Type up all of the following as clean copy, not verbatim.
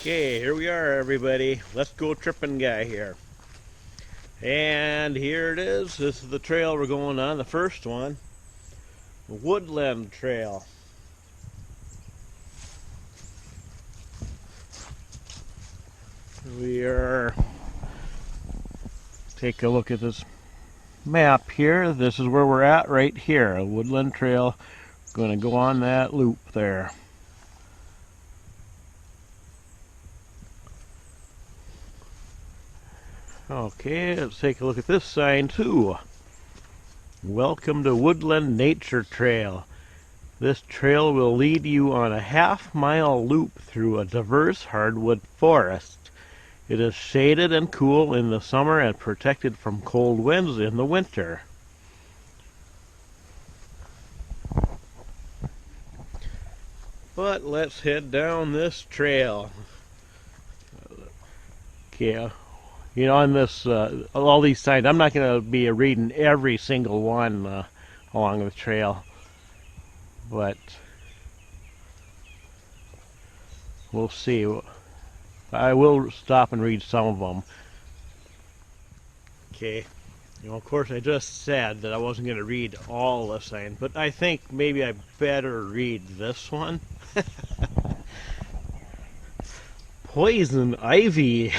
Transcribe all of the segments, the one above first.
Okay, here we are, everybody. Let's go tripping guy here. And here it is. This is the trail we're going on, the first one. The Woodland Trail. We are... Take a look at this map here. This is where we're at right here. A Woodland Trail. Going to go on that loop there. Okay, let's take a look at this sign too. Welcome to Woodland Nature Trail. This trail will lead you on a half-mile loop through a diverse hardwood forest. It is shaded and cool in the summer and protected from cold winds in the winter. But let's head down this trail. Okay, you know, on this, all these signs, I'm not going to be reading every single one along the trail, but we'll see. I will stop and read some of them. Okay, you know, of course, I just said that I wasn't going to read all the signs, but I think maybe I better read this one. Poison ivy.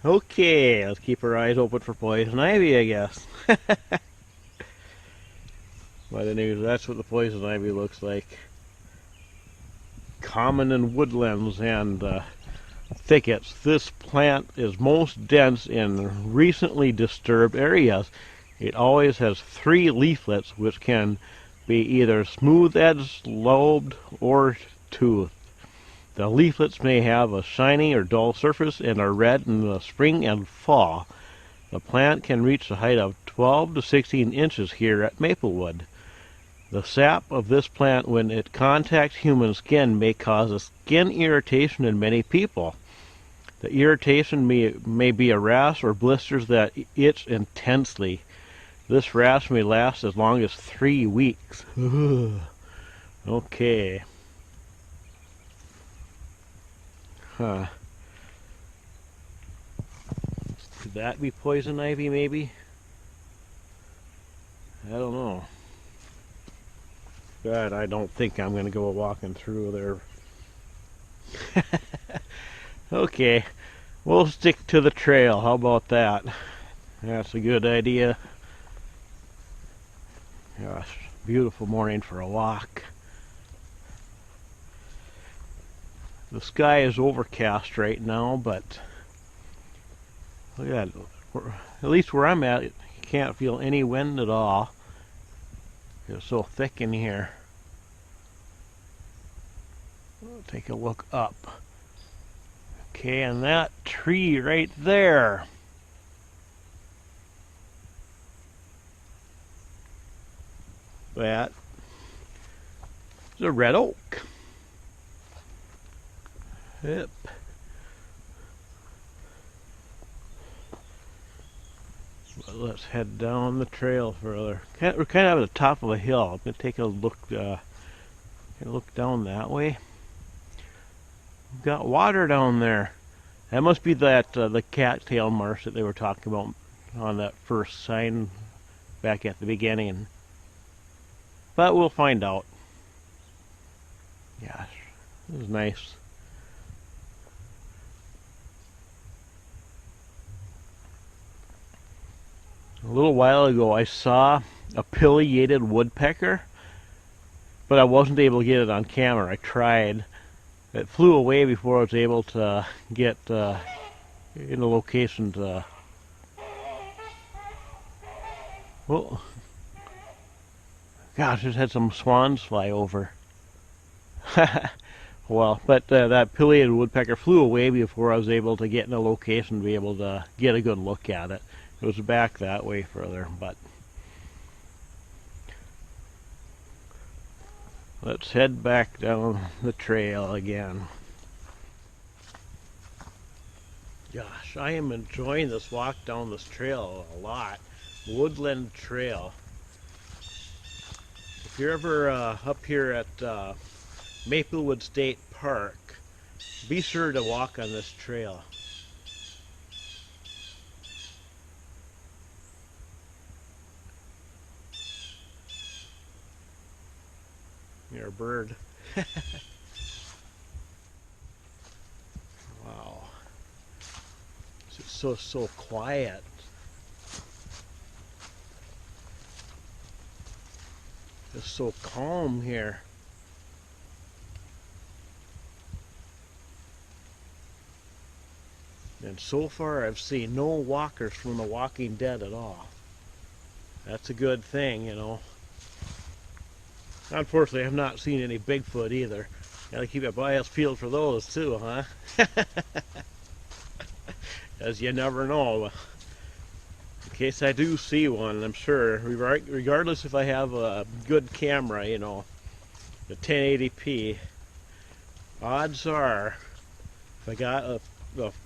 Okay, let's keep our eyes open for poison ivy, I guess. But anyways, that's what the poison ivy looks like. Common in woodlands and thickets. This plant is most dense in recently disturbed areas. It always has 3 leaflets, which can be either smooth-edged, lobed, or toothed. The leaflets may have a shiny or dull surface and are red in the spring and fall. The plant can reach a height of 12 to 16 inches here at Maplewood. The sap of this plant, when it contacts human skin, may cause a skin irritation in many people. The irritation may be a rash or blisters that itch intensely. This rash may last as long as 3 weeks. Okay. Huh. Could that be poison ivy, maybe? I don't know. God, I don't think I'm going to go walking through there. Okay, we'll stick to the trail. How about that? That's a good idea. Gosh, beautiful morning for a walk. The sky is overcast right now, but look at that. At least where I'm at, you can't feel any wind at all. It's so thick in here. We'll take a look up. Okay, and that tree right there. That is a red oak. Yep. But let's head down the trail further. We're kind of at the top of a hill. I'm gonna take a look. Look down that way. We've got water down there. That must be that the cattail marsh that they were talking about on that first sign back at the beginning. But we'll find out. Gosh, this is nice. A little while ago I saw a pileated woodpecker, but I wasn't able to get it on camera. I tried. It flew away before I was able to get in a location to... Well, gosh, just had some swans fly over. Well, but that pileated woodpecker flew away before I was able to get in a location to be able to get a good look at it. It was back that way further, but let's head back down the trail again. Gosh, I am enjoying this walk down this trail a lot. Woodland Trail. If you're ever up here at Maplewood State Park, Be sure to walk on this trail. You're a bird. Wow. It's so quiet. It's so calm here. And so far I've seen no walkers from The Walking Dead at all. That's a good thing, you know. Unfortunately, I've not seen any Bigfoot either. Gotta keep my eyes peeled for those too, huh? As you never know. In case I do see one, I'm sure, regardless if I have a good camera, you know, the 1080p, odds are, if I got a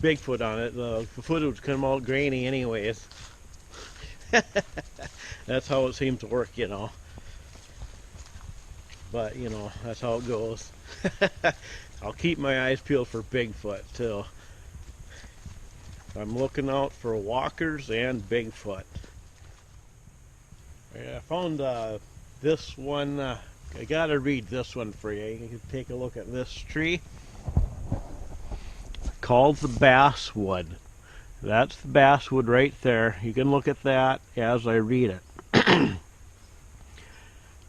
Bigfoot on it, the footage would come out grainy anyways. That's how it seems to work, you know. But, you know, that's how it goes. I'll keep my eyes peeled for Bigfoot, too. I'm looking out for walkers and Bigfoot. I found this one. I gotta read this one for you. You can take a look at this tree. Called the basswood. That's the basswood right there. You can look at that as I read it.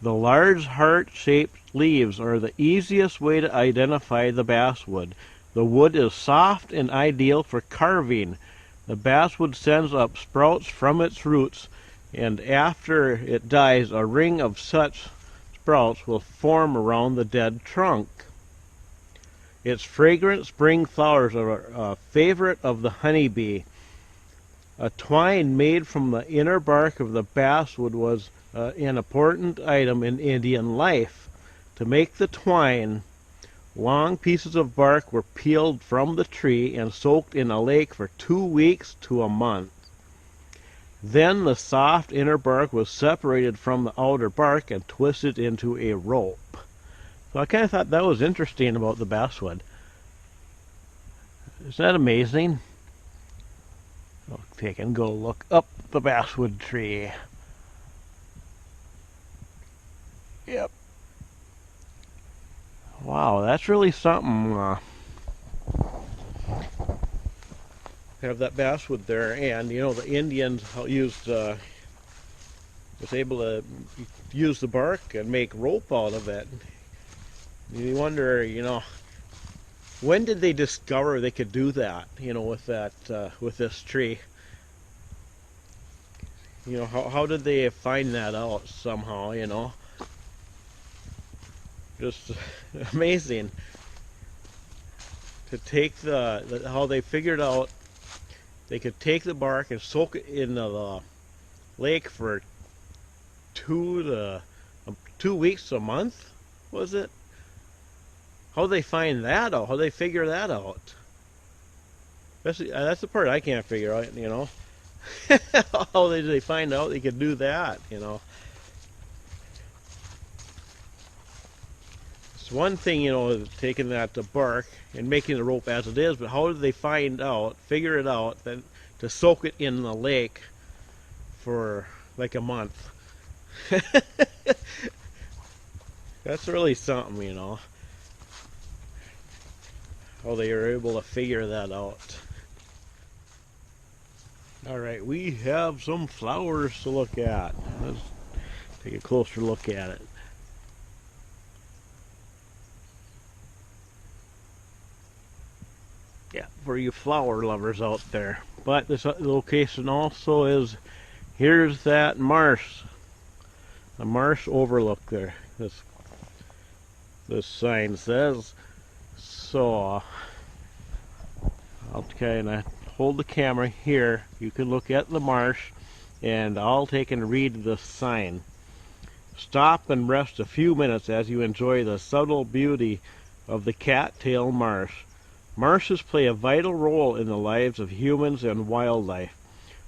The large heart-shaped leaves are the easiest way to identify the basswood. The wood is soft and ideal for carving. The basswood sends up sprouts from its roots, and after it dies, a ring of such sprouts will form around the dead trunk. Its fragrant spring flowers are a favorite of the honeybee. A twine made from the inner bark of the basswood was an important item in Indian life. To make the twine, long pieces of bark were peeled from the tree and soaked in a lake for 2 weeks to a month. Then the soft inner bark was separated from the outer bark and twisted into a rope. So I kind of thought that was interesting about the basswood. Isn't that amazing? I'll take and go look up the basswood tree. Yep. Wow, that's really something. Have that basswood there, and you know the Indians used was able to use the bark and make rope out of it. You wonder, you know, when did they discover they could do that? You know, with that with this tree. You know, how did they find that out somehow? You know. Just amazing to take how they figured out they could take the bark and soak it in the lake for 2 weeks, a month, was it? How they find that out? How they figure that out? That's the part I can't figure out. You know, how did they find out they could do that? You know. It's one thing, you know, taking that bark and making the rope as it is, but how did they figure it out, then to soak it in the lake for like a month? That's really something, you know, how they were able to figure that out. Alright, we have some flowers to look at. Let's take a closer look at it. Yeah, for you flower lovers out there. But this location also is, here's that marsh. The marsh overlook there. This sign says. So I'll kind of hold the camera here. You can look at the marsh, and I'll take and read the sign. Stop and rest a few minutes as you enjoy the subtle beauty of the cattail marsh. Marshes play a vital role in the lives of humans and wildlife.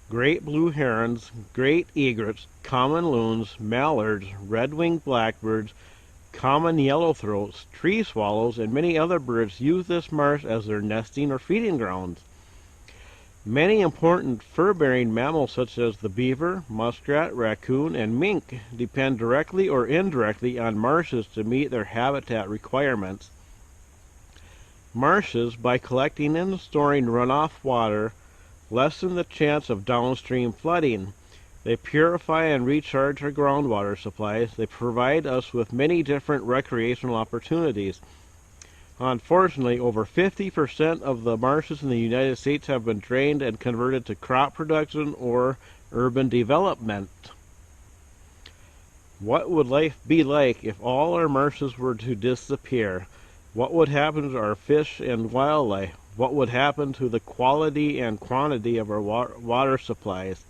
Great blue herons, great egrets, common loons, mallards, red-winged blackbirds, Common yellowthroats, tree swallows, and many other birds use this marsh as their nesting or feeding grounds. Many important fur-bearing mammals such as the beaver, muskrat, raccoon, and mink depend directly or indirectly on marshes to meet their habitat requirements. Marshes, by collecting and storing runoff water, lessen the chance of downstream flooding. They purify and recharge our groundwater supplies. They provide us with many different recreational opportunities. Unfortunately, over 50% of the marshes in the United States have been drained and converted to crop production or urban development. What would life be like if all our marshes were to disappear? What would happen to our fish and wildlife? What would happen to the quality and quantity of our water supplies?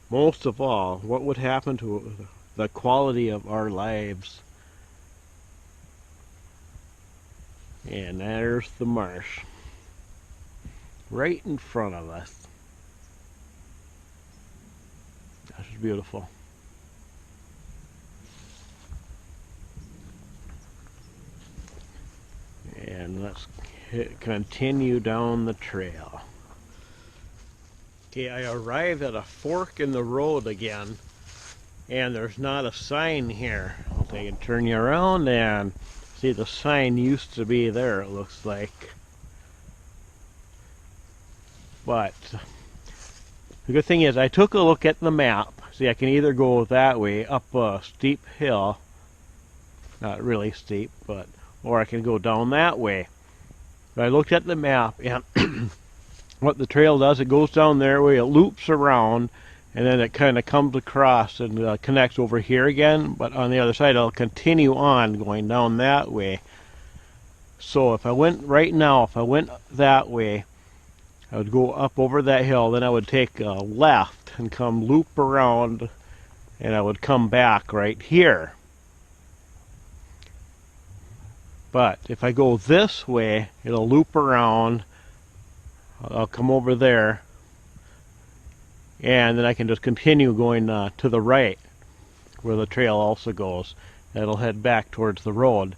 Most of all, what would happen to the quality of our lives? And there's the marsh, right in front of us. That's just beautiful. And let's continue down the trail. Okay, I arrived at a fork in the road again, and there's not a sign here. I can turn you around and see the sign used to be there, it looks like. But the good thing is I took a look at the map. See, I can either go that way up a steep hill, not really steep, but or I can go down that way. But I looked at the map, and what the trail does, it goes down there where it loops around, and then it kind of comes across and connects over here again, but on the other side it'll continue on going down that way. So if I went right now, if I went that way, I would go up over that hill, then I would take a left and come loop around, and I would come back right here. But if I go this way, it'll loop around, I'll come over there, and then I can just continue going to the right, where the trail also goes. It'll head back towards the road.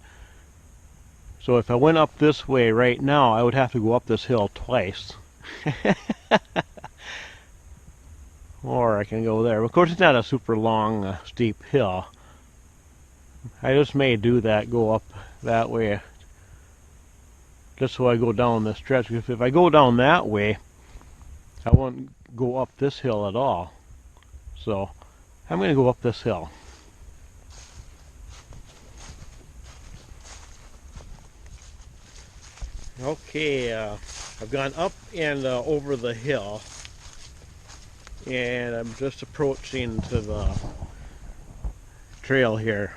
So if I went up this way right now, I would have to go up this hill twice. Or I can go there. Of course, it's not a super long, steep hill. I just may do that, go up that way, just so I go down this stretch. Because if I go down that way, I won't go up this hill at all. So I'm going to go up this hill. Okay, I've gone up and over the hill, and I'm just approaching to the trail here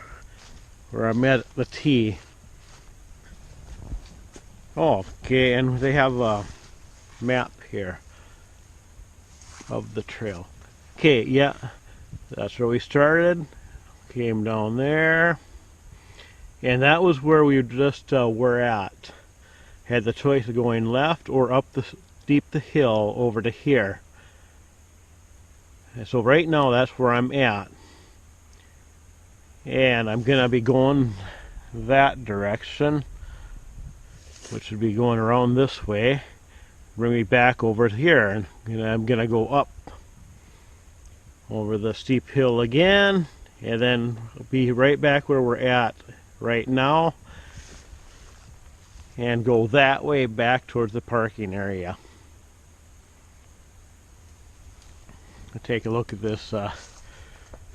where I'm at the T. Okay, and they have a map here of the trail. Okay, yeah, that's where we started. Came down there, and that was where we just were at. Had the choice of going left or up the steep the hill over to here. And so right now that's where I'm at, and I'm gonna be going that direction, which would be going around this way, bring me back over to here, and I'm gonna go up over the steep hill again, and then be right back where we're at right now, and go that way back towards the parking area. I'll take a look at this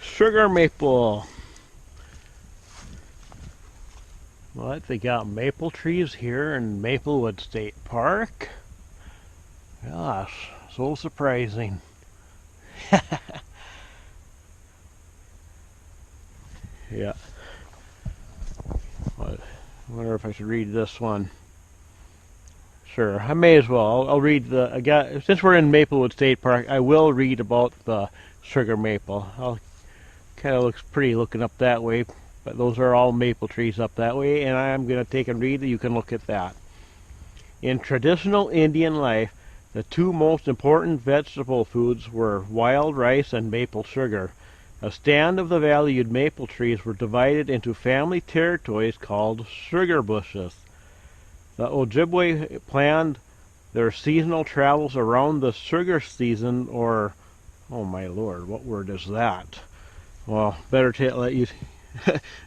sugar maple. What, they got maple trees here in Maplewood State Park? Gosh, so surprising. Yeah. I wonder if I should read this one. Sure, I may as well. I'll read the. Since we're in Maplewood State Park, I will read about the sugar maple. Kind of looks pretty looking up that way, but those are all maple trees up that way, and I'm going to take and read. You can look at that. In traditional Indian life, the two most important vegetable foods were wild rice and maple sugar. A stand of the valued maple trees were divided into family territories called sugar bushes. The Ojibwe planned their seasonal travels around the sugar season, or, oh my lord, what word is that? Well, better let you.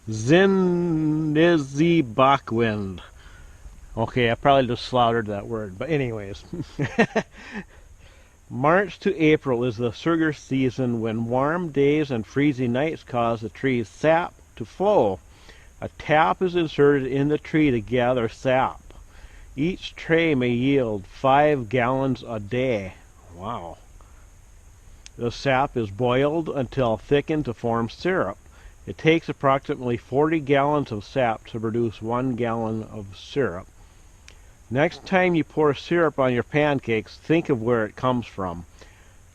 Zinizibakwind. Okay, I probably just slaughtered that word, but anyways. March to April is the sugar season, when warm days and freezing nights cause the tree's sap to flow. A tap is inserted in the tree to gather sap. Each tray may yield 5 gallons a day. Wow. The sap is boiled until thickened to form syrup. It takes approximately 40 gallons of sap to produce 1 gallon of syrup. Next time you pour syrup on your pancakes, think of where it comes from.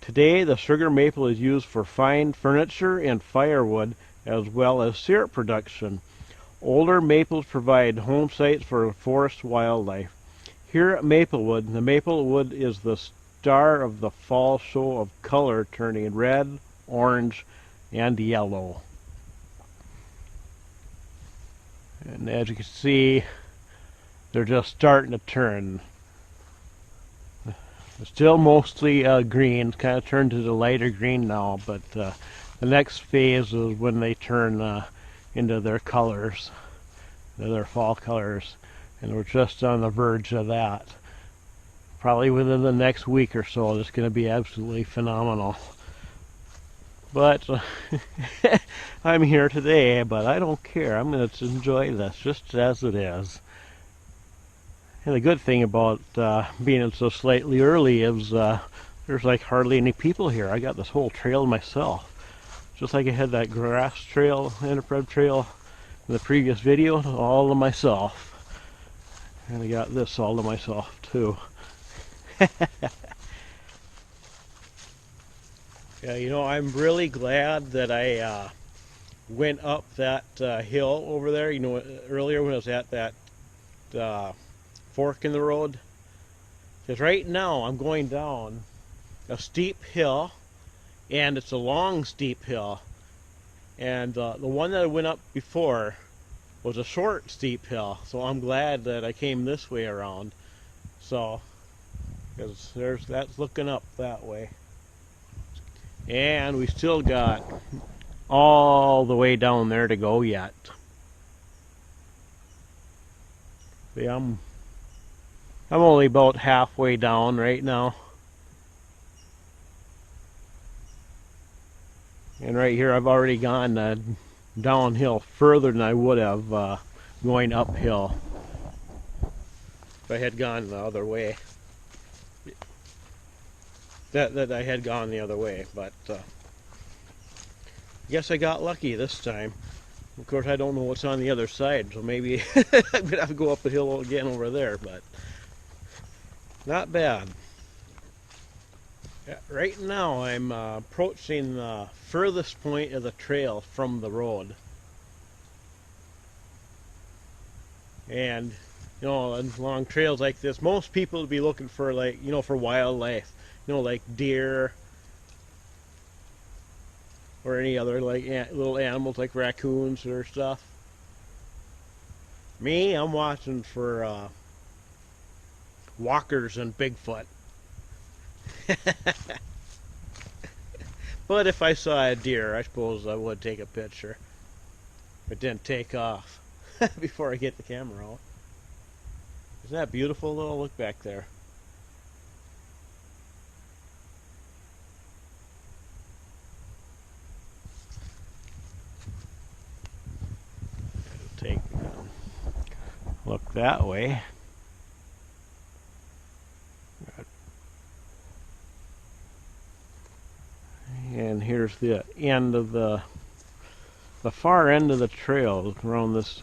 Today, the sugar maple is used for fine furniture and firewood, as well as syrup production. Older maples provide home sites for forest wildlife. Here at Maplewood, the Maplewood is the star of the fall show of color, turning red, orange, and yellow. And as you can see, they're just starting to turn. They're still mostly green, kind of turned to the lighter green now, but the next phase is when they turn into their colors, their fall colors, and we're just on the verge of that. Probably within the next week or so, it's going to be absolutely phenomenal. But I'm here today, but I don't care. I'm going to enjoy this just as it is. And the good thing about being so slightly early is there's like hardly any people here. I got this whole trail myself. Just like I had that grass trail, enterprise trail in the previous video, all to myself. And I got this all to myself too. Yeah, you know, I'm really glad that I went up that hill over there. You know, earlier when I was at that fork in the road, because right now I'm going down a steep hill, and it's a long steep hill, and the one that I went up before was a short steep hill, so I'm glad that I came this way around. So because that's looking up that way, and we still got all the way down there to go yet. See, I'm only about halfway down right now. And right here I've already gone downhill further than I would have going uphill if I had gone the other way. That I had gone the other way, but I guess I got lucky this time. Of course, I don't know what's on the other side, so maybe I'm gonna have to go up the hill again over there, but not bad. Yeah, right now I'm approaching the furthest point of the trail from the road. And you know, on long trails like this, most people would be looking for, like, you know, for wildlife, you know, like deer or any other like little animals like raccoons or stuff. Me, I'm watching for walkers and Bigfoot. But if I saw a deer, I suppose I would take a picture. It didn't take off before I get the camera out. Isn't that beautiful though? Look back there. Take look that way. And here's the end of the far end of the trail around this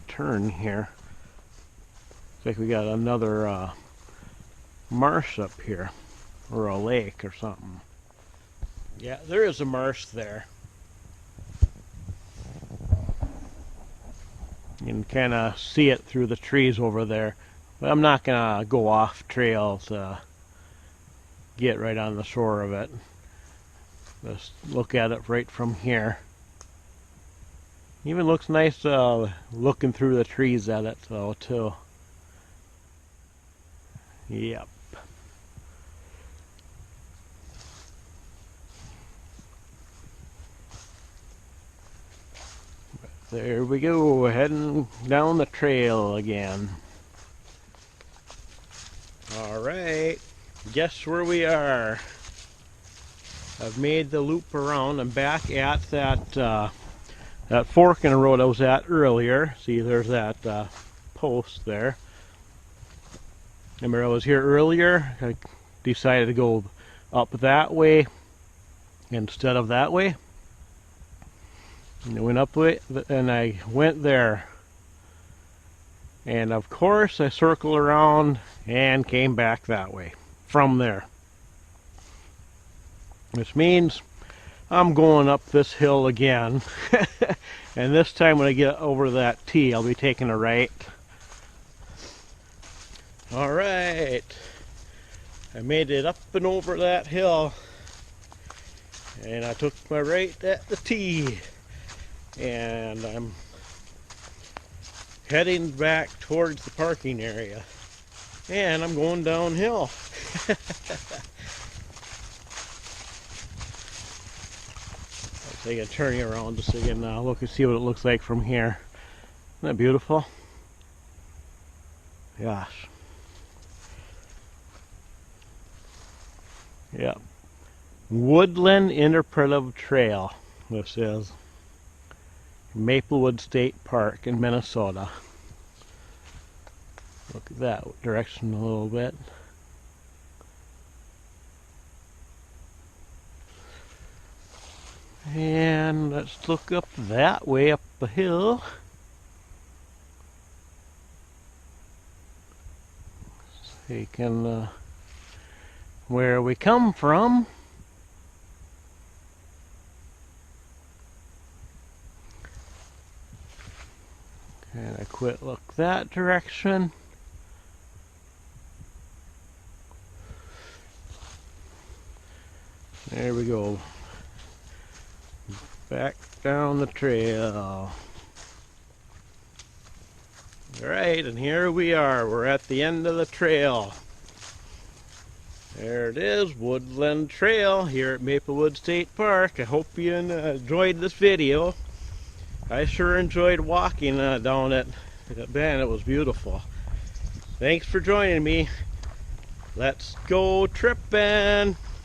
turn here. Looks like we got another marsh up here, or a lake or something. Yeah, there is a marsh there. You can kind of see it through the trees over there. But I'm not going to go off trail to get right on the shore of it. Let's look at it right from here. Even looks nice looking through the trees at it though too. Yep. There we go, heading down the trail again. Alright, guess where we are. I've made the loop around. I'm back at that fork in the road I was at earlier. See, there's that post there. Remember I was here earlier? I decided to go up that way instead of that way. And I went up it, and I went there. And of course I circled around and came back that way from there. Which means I'm going up this hill again. And this time when I get over that T, I'll be taking a right. Alright. I made it up and over that hill. And I took my right at the T. And I'm heading back towards the parking area. And I'm going downhill. I'll take a turning around just so you can look and see what it looks like from here. Isn't that beautiful? Gosh. Yeah. Woodland Interpretive Trail, this is. Maplewood State Park in Minnesota. Look at that direction a little bit. And let's look up that way up the hill. So you can where we come from. And I quit look that direction. There we go. Back down the trail. Alright, and here we are. We're at the end of the trail. There it is, Woodland Trail here at Maplewood State Park. I hope you enjoyed this video. I sure enjoyed walking down it. Man, it was beautiful. Thanks for joining me. Let's go tripping!